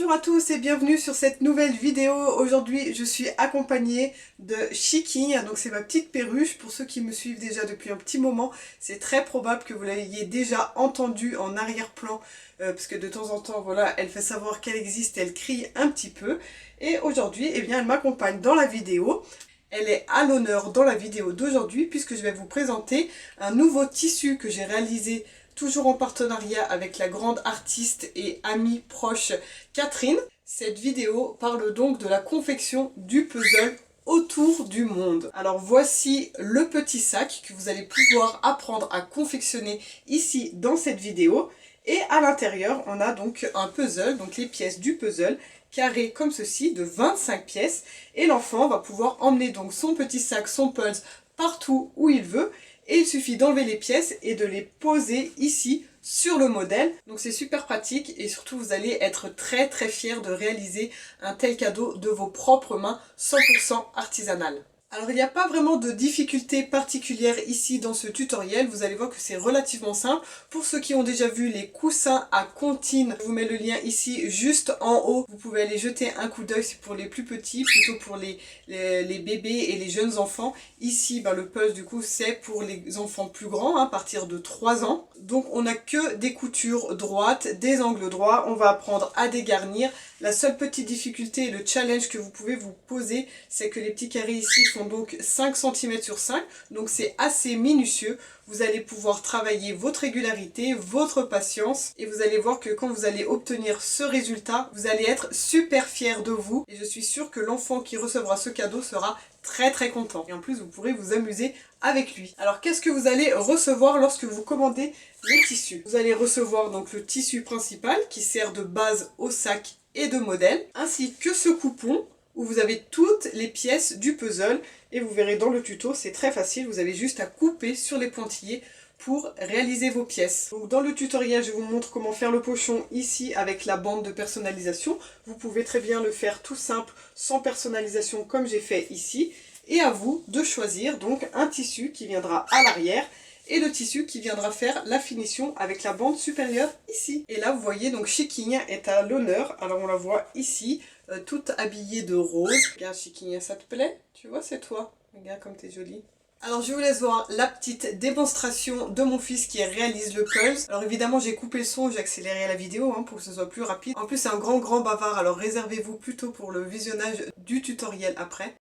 Bonjour à tous et bienvenue sur cette nouvelle vidéo. Aujourd'hui je suis accompagnée de Chiking, donc c'est ma petite perruche. Pour ceux qui me suivent déjà depuis un petit moment, c'est très probable que vous l'ayez déjà entendue en arrière-plan parce que de temps en temps, voilà, elle fait savoir qu'elle existe, elle crie un petit peu. Et aujourd'hui, eh bien, elle m'accompagne dans la vidéo. Elle est à l'honneur dans la vidéo d'aujourd'hui puisque je vais vous présenter un nouveau tissu que j'ai réalisé toujours en partenariat avec la grande artiste et amie proche Catherine. Cette vidéo parle donc de la confection du puzzle autour du monde. Alors voici le petit sac que vous allez pouvoir apprendre à confectionner ici dans cette vidéo. Et à l'intérieur, on a donc un puzzle, donc les pièces du puzzle, carré comme ceci, de 25 pièces. Et l'enfant va pouvoir emmener donc son petit sac, son puzzle, partout où il veut. Et il suffit d'enlever les pièces et de les poser ici sur le modèle. Donc c'est super pratique et surtout vous allez être très fiers de réaliser un tel cadeau de vos propres mains 100% artisanal. Alors il n'y a pas vraiment de difficulté particulière ici dans ce tutoriel, vous allez voir que c'est relativement simple. Pour ceux qui ont déjà vu les coussins à comptine, je vous mets le lien ici juste en haut. Vous pouvez aller jeter un coup d'œil, c'est pour les plus petits, plutôt pour les bébés et les jeunes enfants. Ici, le puzzle du coup c'est pour les enfants plus grands, à partir de 3 ans. Donc on n'a que des coutures droites, des angles droits, on va apprendre à dégarnir. La seule petite difficulté et le challenge que vous pouvez vous poser, c'est que les petits carrés ici font donc 5 cm sur 5, donc c'est assez minutieux. Vous allez pouvoir travailler votre régularité, votre patience, et vous allez voir que quand vous allez obtenir ce résultat, vous allez être super fiers de vous, et je suis sûre que l'enfant qui recevra ce cadeau sera très content. Et en plus, vous pourrez vous amuser avec lui. Alors, qu'est-ce que vous allez recevoir lorsque vous commandez les tissus? Vous allez recevoir donc le tissu principal qui sert de base au sac et de modèle, ainsi que ce coupon où vous avez toutes les pièces du puzzle. Et vous verrez dans le tuto, c'est très facile, vous avez juste à couper sur les pointillés pour réaliser vos pièces. Donc dans le tutoriel, je vous montre comment faire le pochon ici avec la bande de personnalisation. Vous pouvez très bien le faire tout simple, sans personnalisation comme j'ai fait ici. Et à vous de choisir donc un tissu qui viendra à l'arrière et le tissu qui viendra faire la finition avec la bande supérieure ici. Et là vous voyez donc Chiking est à l'honneur, alors on la voit ici, toute habillée de rose. Regarde Chiking, ça te plaît? Tu vois, c'est toi. Regarde comme t'es jolie. Alors je vous laisse voir la petite démonstration de mon fils qui réalise le puzzle. Alors évidemment j'ai coupé le son, j'ai accéléré la vidéo pour que ce soit plus rapide. En plus c'est un grand bavard, alors réservez-vous plutôt pour le visionnage du tutoriel après.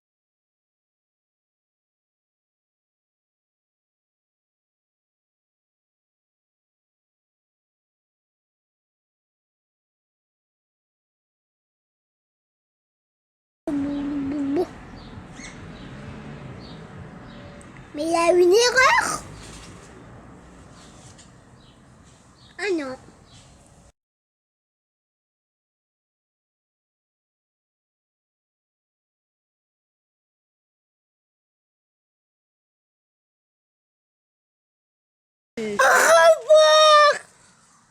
Mais il y a une erreur? Ah non.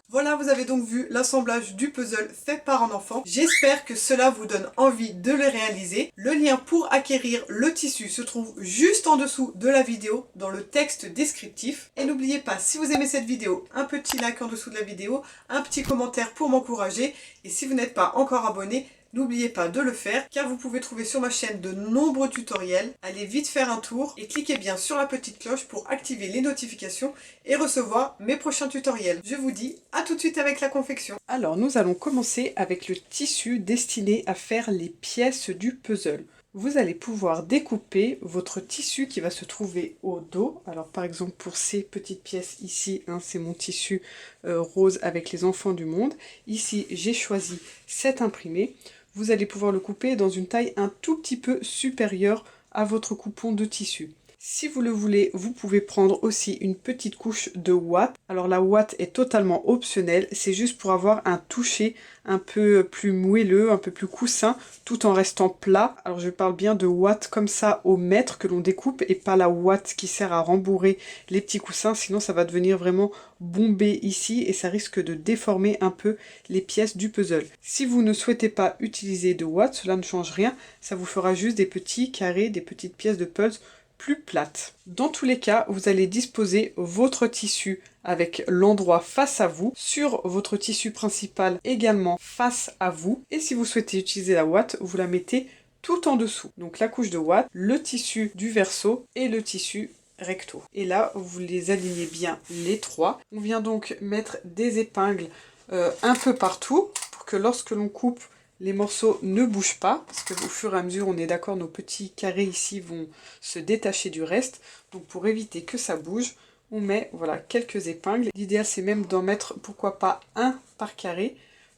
Voilà, vous avez donc vu l'assemblage du puzzle fait par un enfant. J'espère que cela vous donne envie de le réaliser. Le lien pour acquérir le tissu se trouve juste en dessous de la vidéo, dans le texte descriptif. Et n'oubliez pas, si vous aimez cette vidéo, un petit like en dessous de la vidéo, un petit commentaire pour m'encourager. Et si vous n'êtes pas encore abonné, n'oubliez pas de le faire car vous pouvez trouver sur ma chaîne de nombreux tutoriels. Allez vite faire un tour et cliquez bien sur la petite cloche pour activer les notifications et recevoir mes prochains tutoriels. Je vous dis à tout de suite avec la confection. Alors nous allons commencer avec le tissu destiné à faire les pièces du puzzle. Vous allez pouvoir découper votre tissu qui va se trouver au dos. Alors par exemple pour ces petites pièces ici, c'est mon tissu rose avec les enfants du monde. Ici j'ai choisi cet imprimé. Vous allez pouvoir le couper dans une taille un tout petit peu supérieure à votre coupon de tissu. Si vous le voulez, vous pouvez prendre aussi une petite couche de ouate. Alors la ouate est totalement optionnelle, c'est juste pour avoir un toucher un peu plus moelleux, un peu plus coussin, tout en restant plat. Alors je parle bien de ouate comme ça au mètre que l'on découpe et pas la ouate qui sert à rembourrer les petits coussins, sinon ça va devenir vraiment bombé ici et ça risque de déformer un peu les pièces du puzzle. Si vous ne souhaitez pas utiliser de ouate, cela ne change rien, ça vous fera juste des petits carrés, des petites pièces de puzzle plus plate. Dans tous les cas, vous allez disposer votre tissu avec l'endroit face à vous, sur votre tissu principal également face à vous. Et si vous souhaitez utiliser la ouate, vous la mettez tout en dessous. Donc la couche de ouate, le tissu du verso et le tissu recto. Et là, vous les alignez bien les trois. On vient donc mettre des épingles un peu partout pour que lorsque l'on coupe, les morceaux ne bougent pas, parce que au fur et à mesure, on est d'accord, nos petits carrés ici vont se détacher du reste. Donc pour éviter que ça bouge, on met voilà, quelques épingles. L'idéal, c'est même d'en mettre, pourquoi pas, un par carré,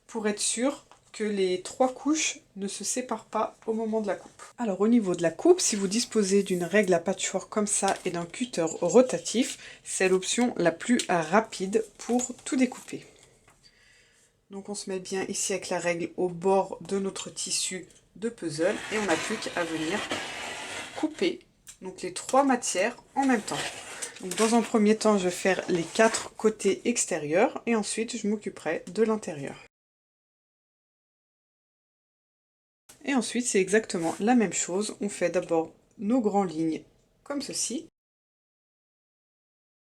pour être sûr que les trois couches ne se séparent pas au moment de la coupe. Alors au niveau de la coupe, si vous disposez d'une règle à patchwork comme ça et d'un cutter rotatif, c'est l'option la plus rapide pour tout découper. Donc on se met bien ici avec la règle au bord de notre tissu de puzzle et on n'a plus qu'à venir couper donc les trois matières en même temps. Donc dans un premier temps, je vais faire les 4 côtés extérieurs et ensuite je m'occuperai de l'intérieur. Et ensuite, c'est exactement la même chose. On fait d'abord nos grandes lignes comme ceci.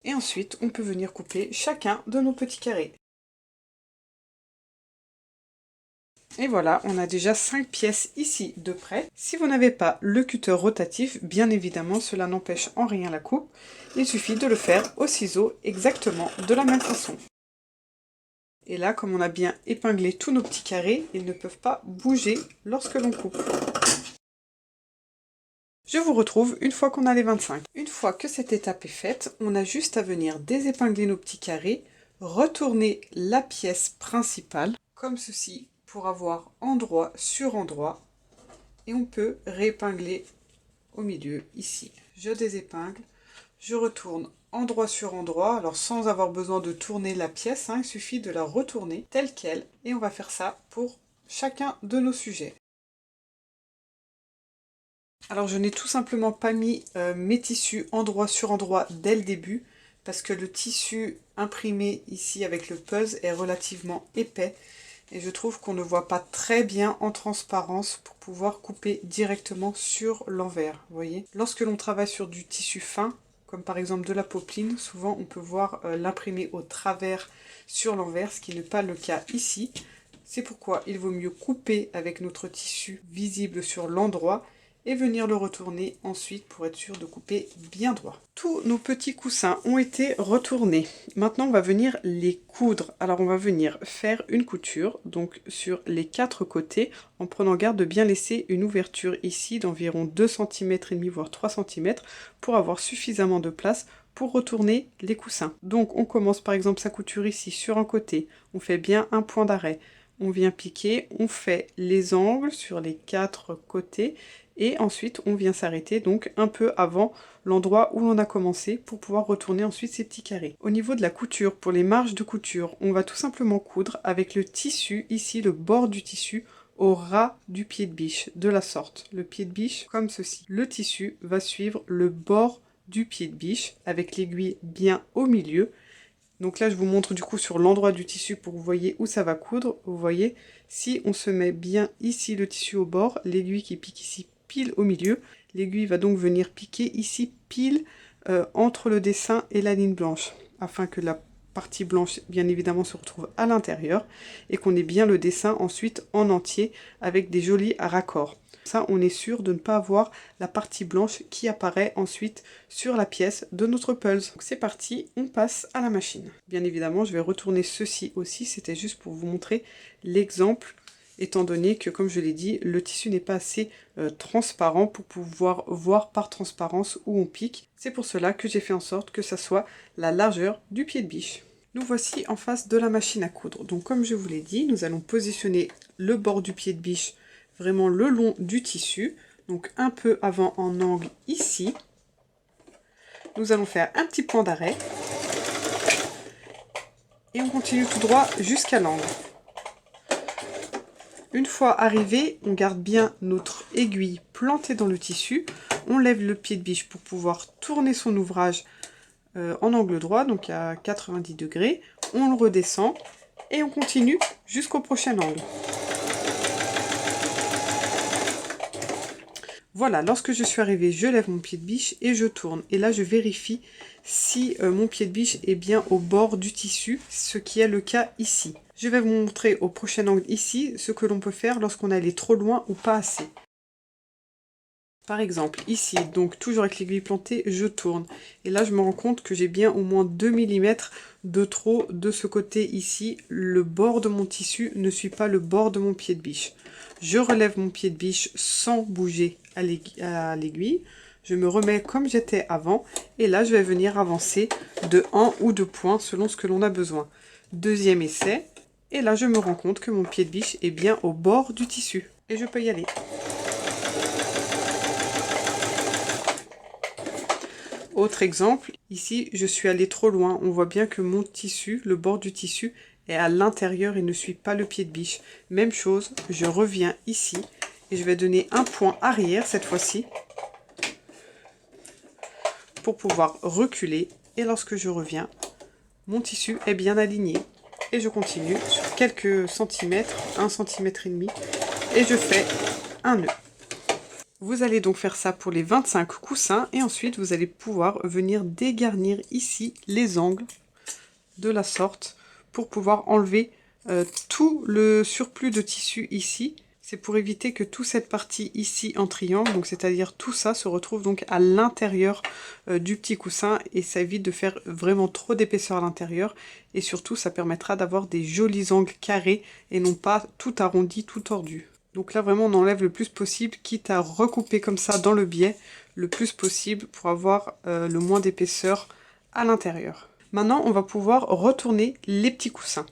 Et ensuite, on peut venir couper chacun de nos petits carrés. Et voilà, on a déjà 5 pièces ici de près. Si vous n'avez pas le cutter rotatif, bien évidemment, cela n'empêche en rien la coupe. Il suffit de le faire au ciseau exactement de la même façon. Et là, comme on a bien épinglé tous nos petits carrés, ils ne peuvent pas bouger lorsque l'on coupe. Je vous retrouve une fois qu'on a les 25. Une fois que cette étape est faite, on a juste à venir désépingler nos petits carrés, retourner la pièce principale, comme ceci, pour avoir endroit sur endroit. Et on peut réépingler au milieu, ici. Je désépingle, je retourne endroit sur endroit, alors sans avoir besoin de tourner la pièce, il suffit de la retourner telle qu'elle, et on va faire ça pour chacun de nos sujets. Alors je n'ai tout simplement pas mis mes tissus endroit sur endroit dès le début, parce que le tissu imprimé ici avec le puzzle est relativement épais, et je trouve qu'on ne voit pas très bien en transparence pour pouvoir couper directement sur l'envers, vous voyez. Lorsque l'on travaille sur du tissu fin, comme par exemple de la popeline, souvent on peut voir l'imprimer au travers sur l'envers, ce qui n'est pas le cas ici. C'est pourquoi il vaut mieux couper avec notre tissu visible sur l'endroit et venir le retourner ensuite pour être sûr de couper bien droit. Tous nos petits coussins ont été retournés. Maintenant on va venir les coudre. Alors on va venir faire une couture donc sur les 4 côtés en prenant garde de bien laisser une ouverture ici d'environ 2,5 cm voire 3 cm pour avoir suffisamment de place pour retourner les coussins. Donc on commence par exemple sa couture ici sur un côté, on fait bien un point d'arrêt, on vient piquer, on fait les angles sur les 4 côtés et ensuite on vient s'arrêter donc un peu avant l'endroit où l'on a commencé pour pouvoir retourner ensuite ces petits carrés. Au niveau de la couture, pour les marges de couture, on va tout simplement coudre avec le tissu, ici le bord du tissu, au ras du pied de biche, de la sorte. Le pied de biche comme ceci. Le tissu va suivre le bord du pied de biche avec l'aiguille bien au milieu. Donc là je vous montre du coup sur l'endroit du tissu pour que vous voyez où ça va coudre. Vous voyez, si on se met bien ici le tissu au bord, l'aiguille qui pique ici pile au milieu, l'aiguille va donc venir piquer ici pile entre le dessin et la ligne blanche, afin que la partie blanche bien évidemment se retrouve à l'intérieur et qu'on ait bien le dessin ensuite en entier avec des jolis raccords. Ça on est sûr de ne pas avoir la partie blanche qui apparaît ensuite sur la pièce de notre puzzle. Donc c'est parti, on passe à la machine. Bien évidemment je vais retourner ceci aussi, c'était juste pour vous montrer l'exemple, étant donné que, comme je l'ai dit, le tissu n'est pas assez transparent pour pouvoir voir par transparence où on pique. C'est pour cela que j'ai fait en sorte que ça soit la largeur du pied de biche. Nous voici en face de la machine à coudre. Donc comme je vous l'ai dit, nous allons positionner le bord du pied de biche vraiment le long du tissu. Donc un peu avant en angle ici. Nous allons faire un petit point d'arrêt. Et on continue tout droit jusqu'à l'angle. Une fois arrivé, on garde bien notre aiguille plantée dans le tissu. On lève le pied de biche pour pouvoir tourner son ouvrage en angle droit, donc à 90 degrés. On le redescend et on continue jusqu'au prochain angle. Voilà, lorsque je suis arrivée, je lève mon pied de biche et je tourne. Et là, je vérifie si mon pied de biche est bien au bord du tissu, ce qui est le cas ici. Je vais vous montrer au prochain angle ici ce que l'on peut faire lorsqu'on est allé trop loin ou pas assez. Par exemple, ici, donc toujours avec l'aiguille plantée, je tourne. Et là, je me rends compte que j'ai bien au moins 2 mm de trop de ce côté ici. Le bord de mon tissu ne suit pas le bord de mon pied de biche. Je relève mon pied de biche sans bouger à l'aiguille. Je me remets comme j'étais avant. Et là, je vais venir avancer de 1 ou 2 points selon ce que l'on a besoin. Deuxième essai. Et là, je me rends compte que mon pied de biche est bien au bord du tissu. Et je peux y aller. Autre exemple, ici je suis allée trop loin, on voit bien que mon tissu, le bord du tissu est à l'intérieur et ne suit pas le pied de biche. Même chose, je reviens ici et je vais donner un point arrière cette fois-ci pour pouvoir reculer et lorsque je reviens, mon tissu est bien aligné et je continue sur quelques centimètres, 1,5 cm et je fais un nœud. Vous allez donc faire ça pour les 25 coussins et ensuite vous allez pouvoir venir dégarnir ici les angles de la sorte pour pouvoir enlever tout le surplus de tissu ici. C'est pour éviter que toute cette partie ici en triangle, donc c'est-à-dire tout ça, se retrouve donc à l'intérieur du petit coussin et ça évite de faire vraiment trop d'épaisseur à l'intérieur et surtout ça permettra d'avoir des jolis angles carrés et non pas tout arrondi, tout tordu. Donc là, vraiment, on enlève le plus possible, quitte à recouper comme ça dans le biais, le plus possible pour avoir le moins d'épaisseur à l'intérieur. Maintenant, on va pouvoir retourner les petits coussins.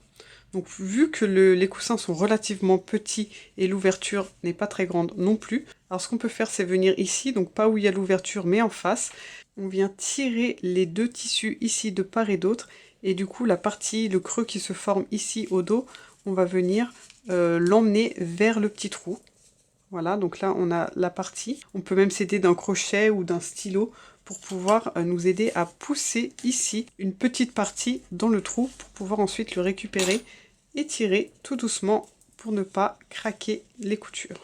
Donc, vu que les coussins sont relativement petits et l'ouverture n'est pas très grande non plus, alors ce qu'on peut faire, c'est venir ici, donc pas où il y a l'ouverture, mais en face. On vient tirer les deux tissus ici de part et d'autre, et du coup, la partie, le creux qui se forme ici au dos, on va venir l'emmener vers le petit trou. Voilà, donc là on a la partie. On peut même s'aider d'un crochet ou d'un stylo pour pouvoir nous aider à pousser ici une petite partie dans le trou pour pouvoir ensuite le récupérer et tirer tout doucement pour ne pas craquer les coutures.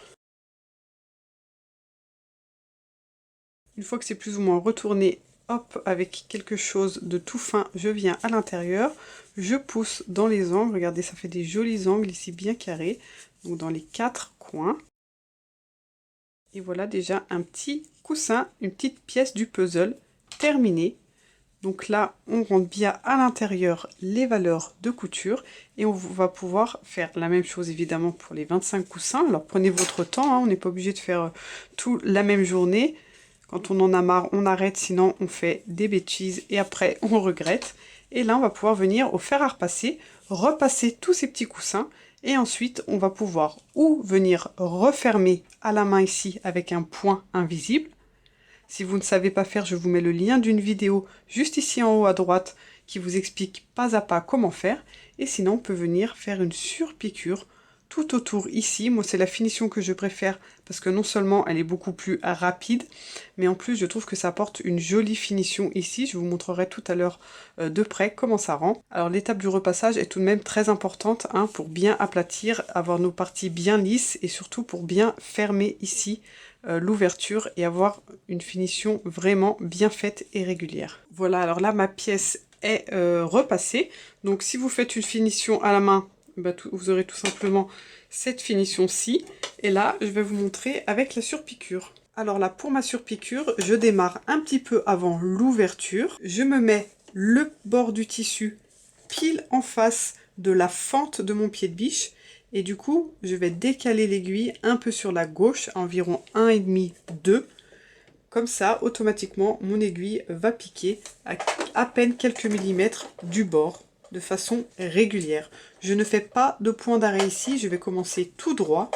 Une fois que c'est plus ou moins retourné, hop, avec quelque chose de tout fin, je viens à l'intérieur. Je pousse dans les angles, regardez, ça fait des jolis angles ici bien carrés, donc dans les 4 coins. Et voilà déjà un petit coussin, une petite pièce du puzzle terminée. Donc là, on rentre bien à l'intérieur les valeurs de couture et on va pouvoir faire la même chose évidemment pour les 25 coussins. Alors prenez votre temps, hein, on n'est pas obligé de faire tout la même journée. Quand on en a marre, on arrête, sinon on fait des bêtises et après on regrette. Et là, on va pouvoir venir au fer à repasser, repasser tous ces petits coussins. Et ensuite, on va pouvoir ou venir refermer à la main ici avec un point invisible. Si vous ne savez pas faire, je vous mets le lien d'une vidéo juste ici en haut à droite qui vous explique pas à pas comment faire. Et sinon, on peut venir faire une surpiqûre tout autour ici. Moi, c'est la finition que je préfère parce que non seulement elle est beaucoup plus rapide, mais en plus, je trouve que ça apporte une jolie finition ici. Je vous montrerai tout à l'heure de près comment ça rend. Alors, l'étape du repassage est tout de même très importante hein, pour bien aplatir, avoir nos parties bien lisses et surtout pour bien fermer ici l'ouverture et avoir une finition vraiment bien faite et régulière. Voilà, alors là, ma pièce est repassée. Donc, si vous faites une finition à la main, bah, vous aurez tout simplement cette finition-ci. Et là, je vais vous montrer avec la surpiqûre. Alors là, pour ma surpiqûre, je démarre un petit peu avant l'ouverture. Je me mets le bord du tissu pile en face de la fente de mon pied de biche. Et du coup, je vais décaler l'aiguille un peu sur la gauche, environ 1,5, 2. Comme ça, automatiquement, mon aiguille va piquer à peine quelques millimètres du bord, de façon régulière. Je ne fais pas de point d'arrêt ici, je vais commencer tout droit.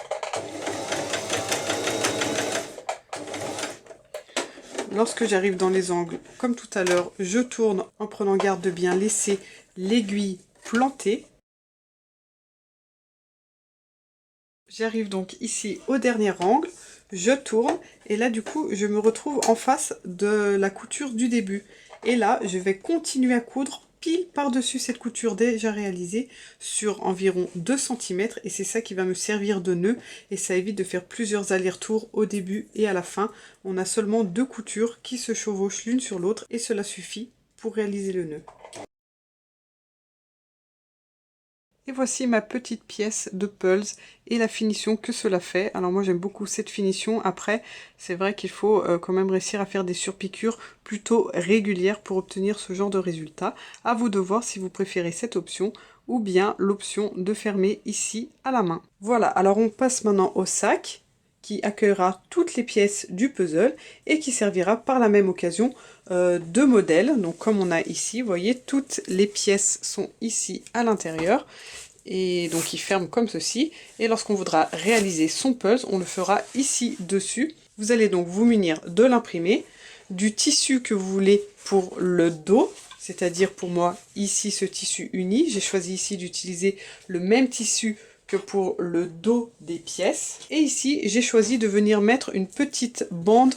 Lorsque j'arrive dans les angles, comme tout à l'heure, je tourne en prenant garde de bien laisser l'aiguille plantée. J'arrive donc ici au dernier angle, je tourne et là du coup je me retrouve en face de la couture du début. Et là je vais continuer à coudre pile par-dessus cette couture déjà réalisée sur environ 2 cm et c'est ça qui va me servir de nœud et ça évite de faire plusieurs allers-retours au début et à la fin. On a seulement 2 coutures qui se chevauchent l'une sur l'autre et cela suffit pour réaliser le nœud. Et voici ma petite pièce de Pulse et la finition que cela fait. Alors moi j'aime beaucoup cette finition. Après, c'est vrai qu'il faut quand même réussir à faire des surpiqûres plutôt régulières pour obtenir ce genre de résultat. À vous de voir si vous préférez cette option ou bien l'option de fermer ici à la main. Voilà, alors on passe maintenant au sac qui accueillera toutes les pièces du puzzle et qui servira par la même occasion de modèle. Donc comme on a ici, vous voyez, toutes les pièces sont ici à l'intérieur. Et donc il ferme comme ceci. Et lorsqu'on voudra réaliser son puzzle, on le fera ici dessus. Vous allez donc vous munir de l'imprimé, du tissu que vous voulez pour le dos. C'est-à-dire pour moi, ici ce tissu uni. J'ai choisi ici d'utiliser le même tissu que pour le dos des pièces. Et ici, j'ai choisi de venir mettre une petite bande.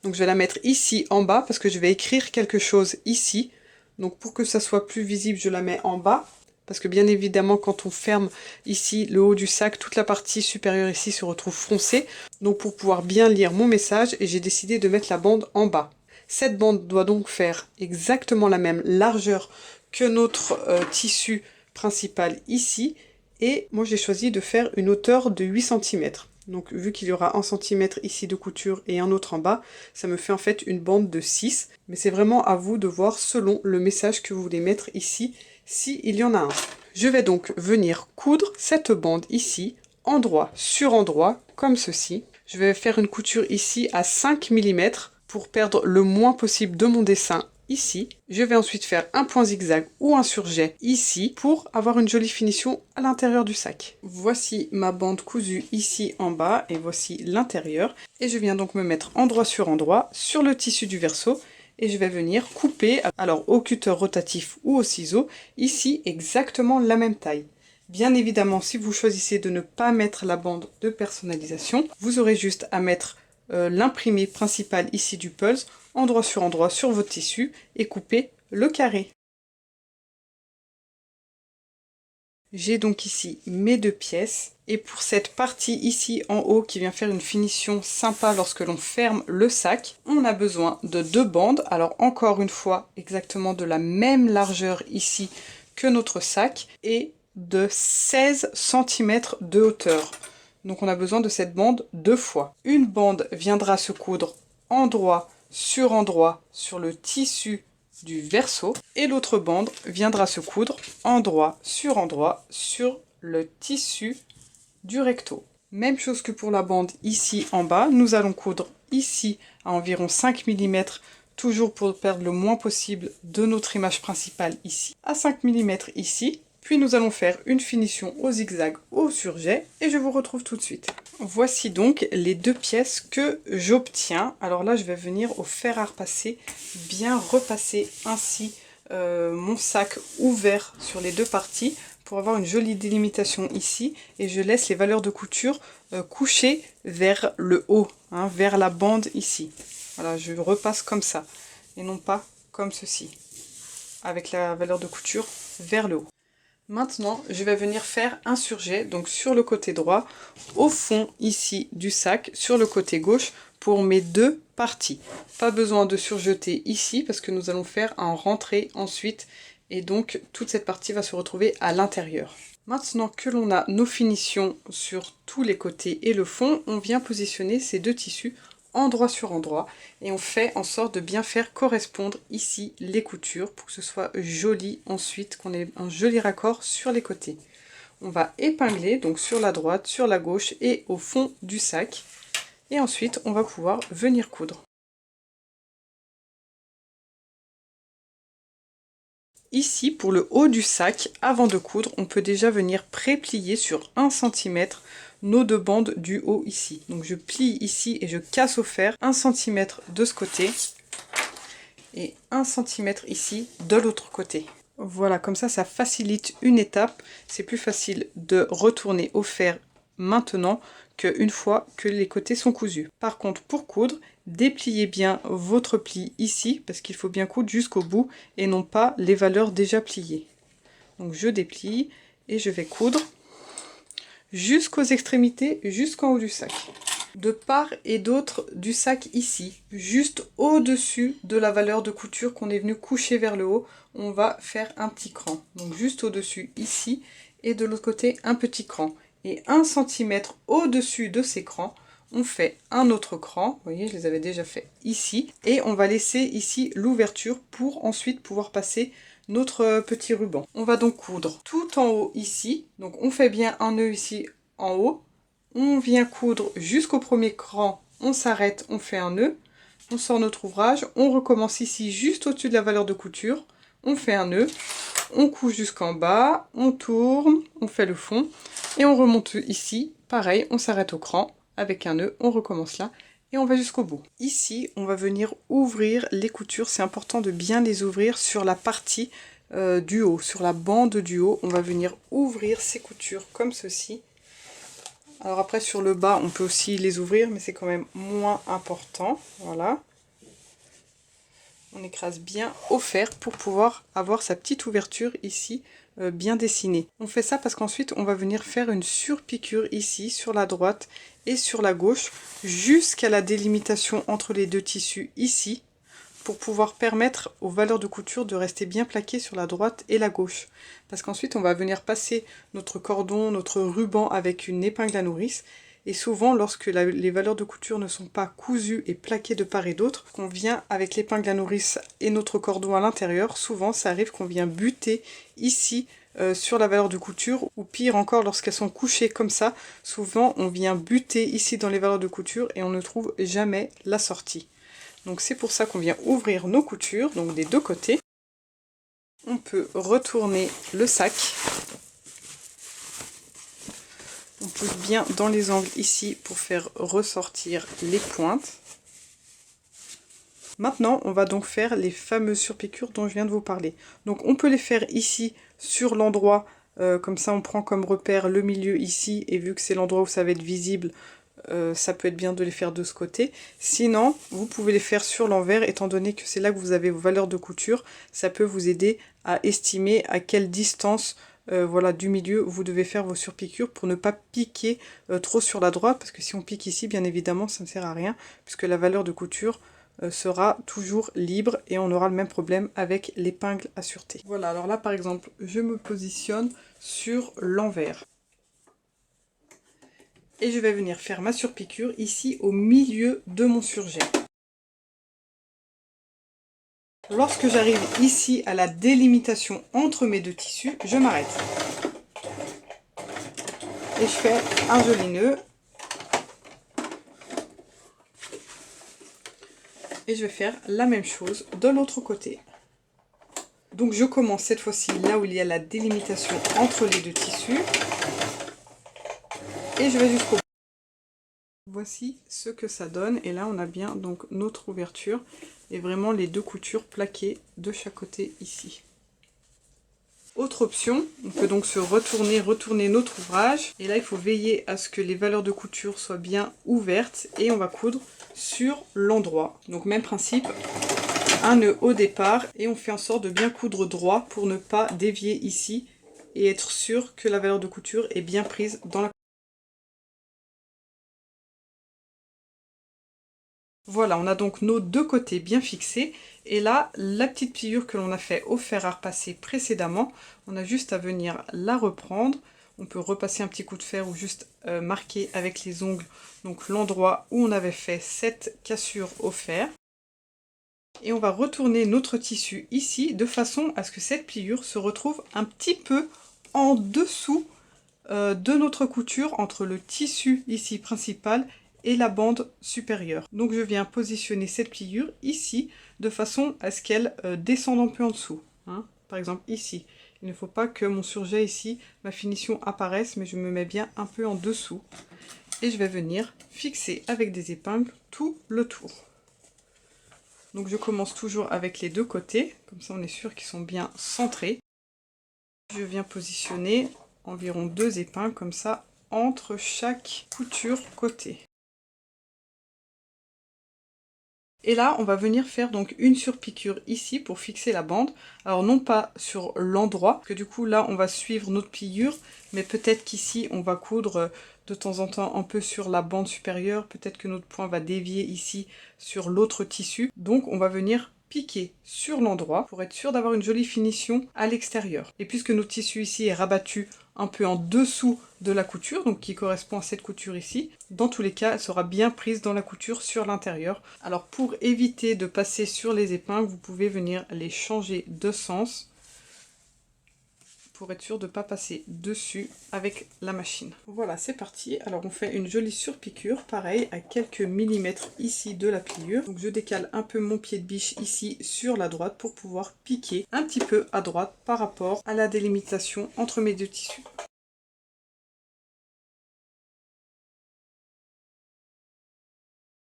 Donc je vais la mettre ici en bas parce que je vais écrire quelque chose ici. Donc pour que ça soit plus visible, je la mets en bas. Parce que bien évidemment, quand on ferme ici le haut du sac, toute la partie supérieure ici se retrouve froncée. Donc pour pouvoir bien lire mon message, j'ai décidé de mettre la bande en bas. Cette bande doit donc faire exactement la même largeur que notre tissu principal ici. Et moi j'ai choisi de faire une hauteur de 8 cm. Donc vu qu'il y aura 1 cm ici de couture et un autre en bas, ça me fait en fait une bande de 6. Mais c'est vraiment à vous de voir selon le message que vous voulez mettre ici, s'il y en a un. Je vais donc venir coudre cette bande ici, endroit sur endroit, comme ceci. Je vais faire une couture ici à 5 mm pour perdre le moins possible de mon dessin ici. Je vais ensuite faire un point zigzag ou un surjet ici pour avoir une jolie finition à l'intérieur du sac. Voici ma bande cousue ici en bas et voici l'intérieur. Et je viens donc me mettre endroit sur le tissu du verso et je vais venir couper, alors au cutter rotatif ou au ciseau, ici exactement la même taille. Bien évidemment, si vous choisissez de ne pas mettre la bande de personnalisation, vous aurez juste à mettre l'imprimé principal ici du Pulse, endroit sur votre tissu et couper le carré. J'ai donc ici mes 2 pièces et pour cette partie ici en haut qui vient faire une finition sympa lorsque l'on ferme le sac, on a besoin de 2 bandes. Alors encore une fois, exactement de la même largeur ici que notre sac et de 16 cm de hauteur. Donc on a besoin de cette bande 2 fois. Une bande viendra se coudre endroit sur le tissu du verso et l'autre bande viendra se coudre endroit sur le tissu du recto. Même chose que pour la bande ici en bas, nous allons coudre ici à environ 5 mm, toujours pour perdre le moins possible de notre image principale ici, à 5 mm ici. Puis nous allons faire une finition au zigzag au surjet et je vous retrouve tout de suite. Voici donc les 2 pièces que j'obtiens. Alors là je vais venir au fer à repasser, bien repasser ainsi mon sac ouvert sur les 2 parties pour avoir une jolie délimitation ici. Et je laisse les valeurs de couture coucher vers le haut, hein, vers la bande ici. Voilà, je repasse comme ça et non pas comme ceci, avec la valeur de couture vers le haut. Maintenant, je vais venir faire un surjet, donc sur le côté droit, au fond ici du sac, sur le côté gauche, pour mes 2 parties. Pas besoin de surjeter ici, parce que nous allons faire un rentrée ensuite, et donc toute cette partie va se retrouver à l'intérieur. Maintenant que l'on a nos finitions sur tous les côtés et le fond, on vient positionner ces 2 tissus endroit sur endroit et on fait en sorte de bien faire correspondre ici les coutures pour que ce soit joli ensuite, qu'on ait un joli raccord sur les côtés. On va épingler donc sur la droite, sur la gauche et au fond du sac et ensuite on va pouvoir venir coudre. Ici, pour le haut du sac, avant de coudre, on peut déjà venir pré-plier sur 1 cm nos 2 bandes du haut ici. Donc je plie ici et je casse au fer 1 cm de ce côté et 1 cm ici de l'autre côté. Voilà, comme ça, ça facilite une étape. C'est plus facile de retourner au fer maintenant qu'une fois que les côtés sont cousus. Par contre, pour coudre, dépliez bien votre pli ici, parce qu'il faut bien coudre jusqu'au bout et non pas les valeurs déjà pliées. Donc je déplie et je vais coudre jusqu'aux extrémités, jusqu'en haut du sac. De part et d'autre du sac ici, juste au-dessus de la valeur de couture qu'on est venu coucher vers le haut, on va faire un petit cran. Donc juste au-dessus ici et de l'autre côté un petit cran. Et 1 cm au-dessus de ces crans, on fait un autre cran. Vous voyez, je les avais déjà fait ici. Et on va laisser ici l'ouverture pour ensuite pouvoir passer notre petit ruban. On va donc coudre tout en haut ici. Donc on fait bien un nœud ici en haut. On vient coudre jusqu'au premier cran, on s'arrête, on fait un nœud, on sort notre ouvrage, on recommence ici juste au-dessus de la valeur de couture, on fait un nœud, on couche jusqu'en bas, on tourne, on fait le fond, et on remonte ici, pareil, on s'arrête au cran, avec un nœud, on recommence là, et on va jusqu'au bout. Ici, on va venir ouvrir les coutures, c'est important de bien les ouvrir sur la partie du haut, sur la bande du haut, on va venir ouvrir ces coutures comme ceci. Alors après sur le bas on peut aussi les ouvrir mais c'est quand même moins important, voilà. On écrase bien au fer pour pouvoir avoir sa petite ouverture ici bien dessinée. On fait ça parce qu'ensuite on va venir faire une surpiqûre ici sur la droite et sur la gauche jusqu'à la délimitation entre les deux tissus ici, pour pouvoir permettre aux valeurs de couture de rester bien plaquées sur la droite et la gauche. Parce qu'ensuite on va venir passer notre cordon, notre ruban avec une épingle à nourrice, et souvent lorsque les valeurs de couture ne sont pas cousues et plaquées de part et d'autre, qu'on vient avec l'épingle à nourrice et notre cordon à l'intérieur, souvent ça arrive qu'on vient buter ici sur la valeur de couture, ou pire encore lorsqu'elles sont couchées comme ça, souvent on vient buter ici dans les valeurs de couture et on ne trouve jamais la sortie. Donc c'est pour ça qu'on vient ouvrir nos coutures, donc des deux côtés. On peut retourner le sac. On pousse bien dans les angles ici pour faire ressortir les pointes. Maintenant, on va donc faire les fameuses surpiqûres dont je viens de vous parler. Donc on peut les faire ici sur l'endroit, comme ça on prend comme repère le milieu ici, et vu que c'est l'endroit où ça va être visible, ça peut être bien de les faire de ce côté. Sinon, vous pouvez les faire sur l'envers, étant donné que c'est là que vous avez vos valeurs de couture. Ça peut vous aider à estimer à quelle distance voilà, du milieu vous devez faire vos surpiqûres pour ne pas piquer trop sur la droite, parce que si on pique ici, bien évidemment, ça ne sert à rien, puisque la valeur de couture sera toujours libre et on aura le même problème avec l'épingle à sûreté. Voilà, alors là par exemple, je me positionne sur l'envers. Et je vais venir faire ma surpiqûre ici au milieu de mon surjet. Lorsque j'arrive ici à la délimitation entre mes deux tissus, je m'arrête. Et je fais un joli nœud. Et je vais faire la même chose de l'autre côté. Donc je commence cette fois-ci là où il y a la délimitation entre les deux tissus. Et je vais jusqu'au bout. Voici ce que ça donne, et là on a bien donc notre ouverture et vraiment les deux coutures plaquées de chaque côté ici. Autre option, on peut donc se retourner notre ouvrage, et là il faut veiller à ce que les valeurs de couture soient bien ouvertes, et on va coudre sur l'endroit. Donc même principe, un nœud au départ, et on fait en sorte de bien coudre droit pour ne pas dévier ici et être sûr que la valeur de couture est bien prise dans la couture. Voilà, on a donc nos deux côtés bien fixés, et là, la petite pliure que l'on a fait au fer à repasser précédemment, on a juste à venir la reprendre. On peut repasser un petit coup de fer ou juste marquer avec les ongles donc l'endroit où on avait fait cette cassure au fer. Et on va retourner notre tissu ici de façon à ce que cette pliure se retrouve un petit peu en dessous de notre couture, entre le tissu ici principal et la bande supérieure. Donc je viens positionner cette pliure ici de façon à ce qu'elle descende un peu en dessous, hein. Par exemple ici, il ne faut pas que mon surjet ici, ma finition apparaisse, mais je me mets bien un peu en dessous. Et je vais venir fixer avec des épingles tout le tour. Donc je commence toujours avec les deux côtés, comme ça on est sûr qu'ils sont bien centrés. Je viens positionner environ 2 épingles comme ça entre chaque couture côté. Et là, on va venir faire donc une surpiqûre ici pour fixer la bande. Alors non pas sur l'endroit, parce que du coup là on va suivre notre pliure, mais peut-être qu'ici on va coudre de temps en temps un peu sur la bande supérieure, peut-être que notre point va dévier ici sur l'autre tissu. Donc on va venir piquer sur l'endroit pour être sûr d'avoir une jolie finition à l'extérieur. Et puisque notre tissu ici est rabattu un peu en dessous de la couture, donc qui correspond à cette couture ici, dans tous les cas elle sera bien prise dans la couture sur l'intérieur. Alors pour éviter de passer sur les épingles, vous pouvez venir les changer de sens pour être sûr de ne pas passer dessus avec la machine. Voilà, c'est parti. Alors on fait une jolie surpiqûre, pareil, à quelques millimètres ici de la pliure. Donc je décale un peu mon pied de biche ici sur la droite pour pouvoir piquer un petit peu à droite par rapport à la délimitation entre mes deux tissus.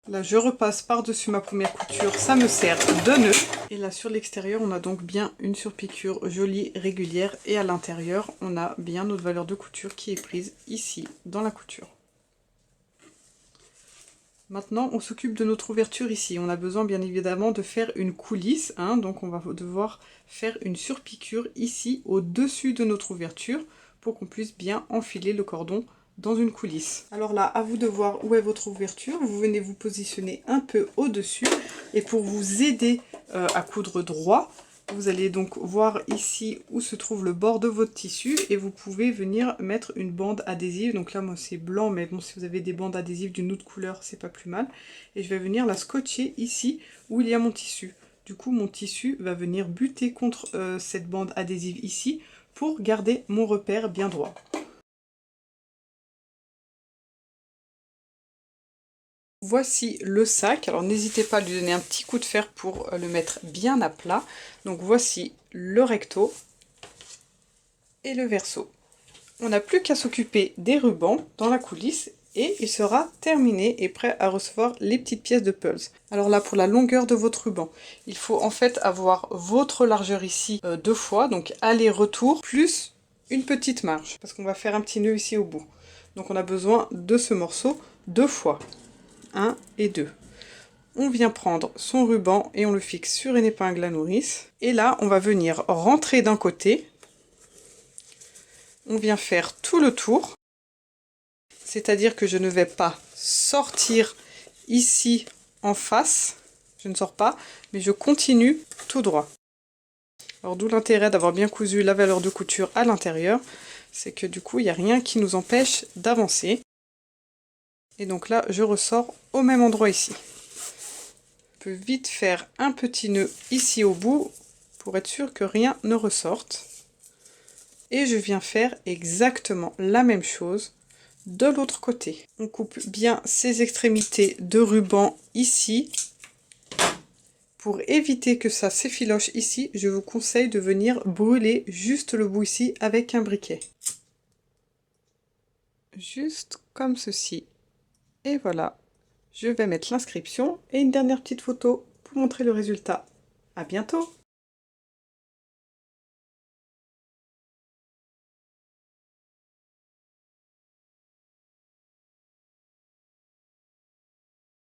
Là, je repasse par-dessus ma première couture, ça me sert de nœud. Et là, sur l'extérieur, on a donc bien une surpiqûre jolie, régulière. Et à l'intérieur, on a bien notre valeur de couture qui est prise ici, dans la couture. Maintenant, on s'occupe de notre ouverture ici. On a besoin, bien évidemment, de faire une coulisse. Donc, on va devoir faire une surpiqûre ici, au-dessus de notre ouverture, pour qu'on puisse bien enfiler le cordon dans une coulisse. Alors là, à vous de voir où est votre ouverture. Vous venez vous positionner un peu au-dessus. Et pour vous aider à coudre droit, vous allez donc voir ici où se trouve le bord de votre tissu. Et vous pouvez venir mettre une bande adhésive. Donc là, moi c'est blanc, mais bon, si vous avez des bandes adhésives d'une autre couleur, c'est pas plus mal. Et je vais venir la scotcher ici où il y a mon tissu. Du coup, mon tissu va venir buter contre cette bande adhésive ici pour garder mon repère bien droit. Voici le sac, alors n'hésitez pas à lui donner un petit coup de fer pour le mettre bien à plat. Donc voici le recto et le verso. On n'a plus qu'à s'occuper des rubans dans la coulisse et il sera terminé et prêt à recevoir les petites pièces de pulse. Alors là, pour la longueur de votre ruban, il faut en fait avoir votre largeur ici 2 fois, donc aller-retour, plus une petite marge, parce qu'on va faire un petit nœud ici au bout. Donc on a besoin de ce morceau 2 fois. 1 et 2. On vient prendre son ruban et on le fixe sur une épingle à nourrice. Et là, on va venir rentrer d'un côté. On vient faire tout le tour. C'est-à-dire que je ne vais pas sortir ici en face. Je ne sors pas, mais je continue tout droit. Alors d'où l'intérêt d'avoir bien cousu la valeur de couture à l'intérieur. C'est que du coup, il n'y a rien qui nous empêche d'avancer. Et donc là, je ressors au même endroit ici. Je peux vite faire un petit nœud ici au bout pour être sûr que rien ne ressorte. Et je viens faire exactement la même chose de l'autre côté. On coupe bien ces extrémités de ruban ici. Pour éviter que ça s'effiloche ici, je vous conseille de venir brûler juste le bout ici avec un briquet. Juste comme ceci. Et voilà, je vais mettre l'inscription et une dernière petite photo pour montrer le résultat. À bientôt!